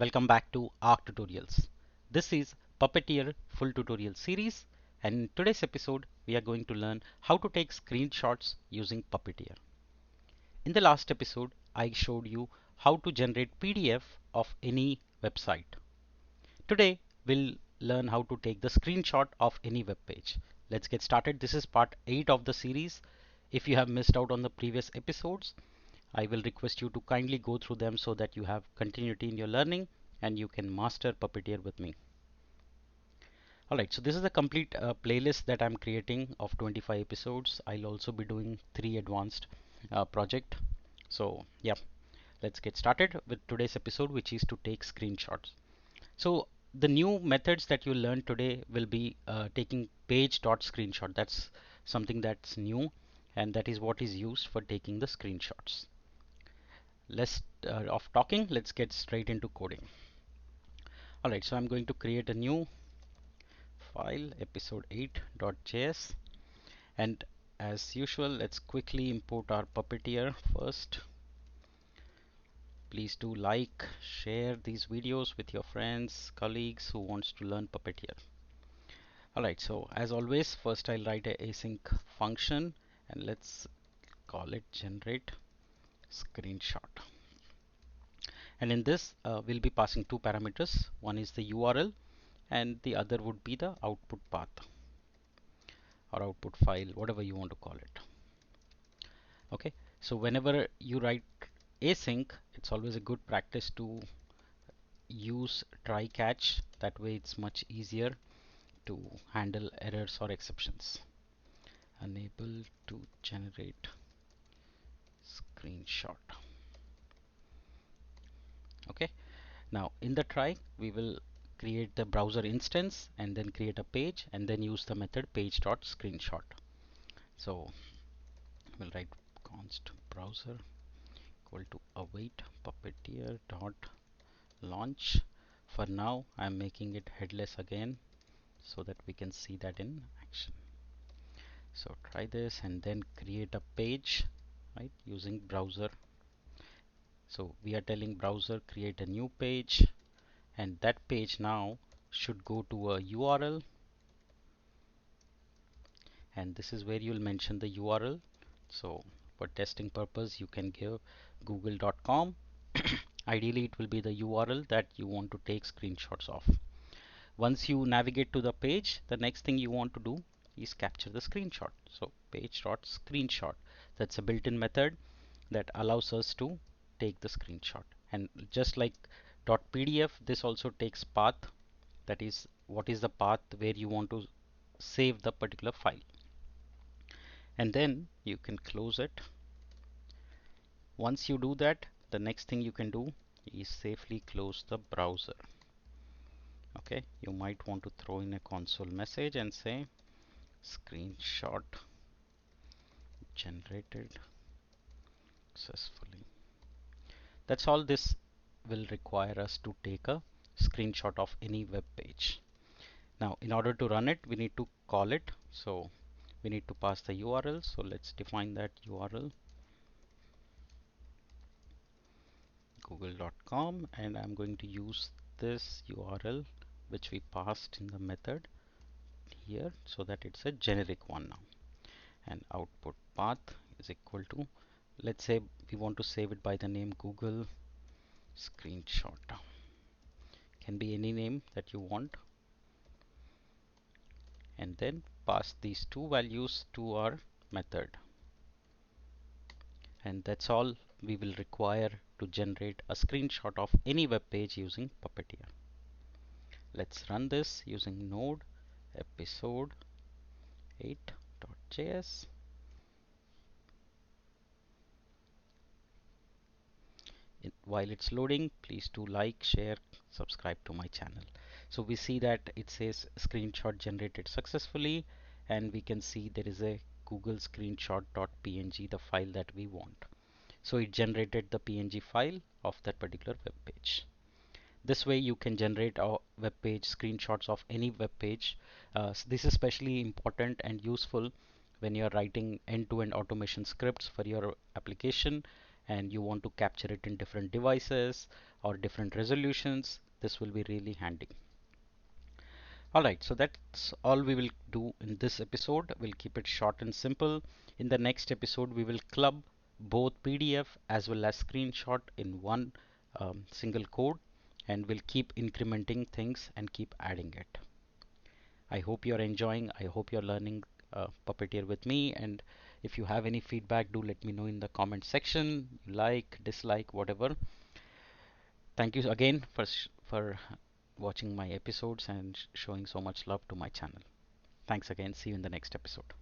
Welcome back to ARC Tutorials. This is Puppeteer full tutorial series, and in today's episode we are going to learn how to take screenshots using Puppeteer. In the last episode I showed you how to generate PDF of any website. Today we'll learn how to take the screenshot of any web page. Let's get started. This is part 8 of the series. If you have missed out on the previous episodes, I will request you to kindly go through them so that you have continuity in your learning and you can master Puppeteer with me. Alright, so this is a complete playlist that I'm creating of 25 episodes. I'll also be doing 3 advanced project. So yeah, let's get started with today's episode, which is to take screenshots. So the new methods that you learn today will be taking page.screenshot. That's something that's new, and that is what is used for taking the screenshots. Less of talking, let's get straight into coding. Alright, so I'm going to create a new file, episode8.js, and as usual, let's quickly import our Puppeteer first. Please do like, share these videos with your friends, colleagues who wants to learn Puppeteer. Alright, so as always, first I'll write a async function and let's call it generate screenshot. And in this we'll be passing two parameters. One is the URL and the other would be the output path or output file, whatever you want to call it. Okay, so whenever you write async, it's always a good practice to use try catch. That way it's much easier to handle errors or exceptions. Unable to generate screenshot. Okay, now in the try we will create the browser instance and then create a page and then use the method page.screenshot. So we'll write const browser equal to await puppeteer dot launch. For now I'm making it headless again so that we can see that in action. So try this and then create a page, right, using browser. So we are telling browser create a new page, and that page now should go to a URL, and this is where you'll mention the URL. So for testing purpose you can give google.com. Ideally it will be the URL that you want to take screenshots of. Once you navigate to the page, the next thing you want to do is capture the screenshot. So page.screenshot, that's a built-in method that allows us to take the screenshot. And just like .pdf, this also takes path, that is what is the path where you want to save the particular file. And then you can close it. Once you do that, the next thing you can do is safely close the browser. Okay, you might want to throw in a console message and say screenshot generated successfully. That's all this will require us to take a screenshot of any web page. Now in order to run it we need to call it, so we need to pass the URL. So let's define that URL google.com, and I'm going to use this URL which we passed in the method here so that it's a generic one now. And output path is equal to, let's say we want to save it by the name Google screenshot. Can be any name that you want, and then pass these two values to our method. And that's all we will require to generate a screenshot of any web page using Puppeteer. Let's run this using node episode 8.js. While it's loading, please do like, share, subscribe to my channel. So we see that it says screenshot generated successfully, and we can see there is a Google screenshot.png, the file that we want. So it generated the PNG file of that particular web page. This way you can generate a web page screenshots of any web page. This is especially important and useful when you're writing end-to-end automation scripts for your application, and you want to capture it in different devices or different resolutions, this will be really handy. Alright, so that's all we will do in this episode. We'll keep it short and simple. In the next episode, we will club both PDF as well as screenshot in one single code, and we'll keep incrementing things and keep adding it. I hope you're enjoying. I hope you're learning Puppeteer with me. And if you have any feedback, do let me know in the comment section. Like, dislike, whatever. Thank you again for watching my episodes and showing so much love to my channel. Thanks again. See you in the next episode.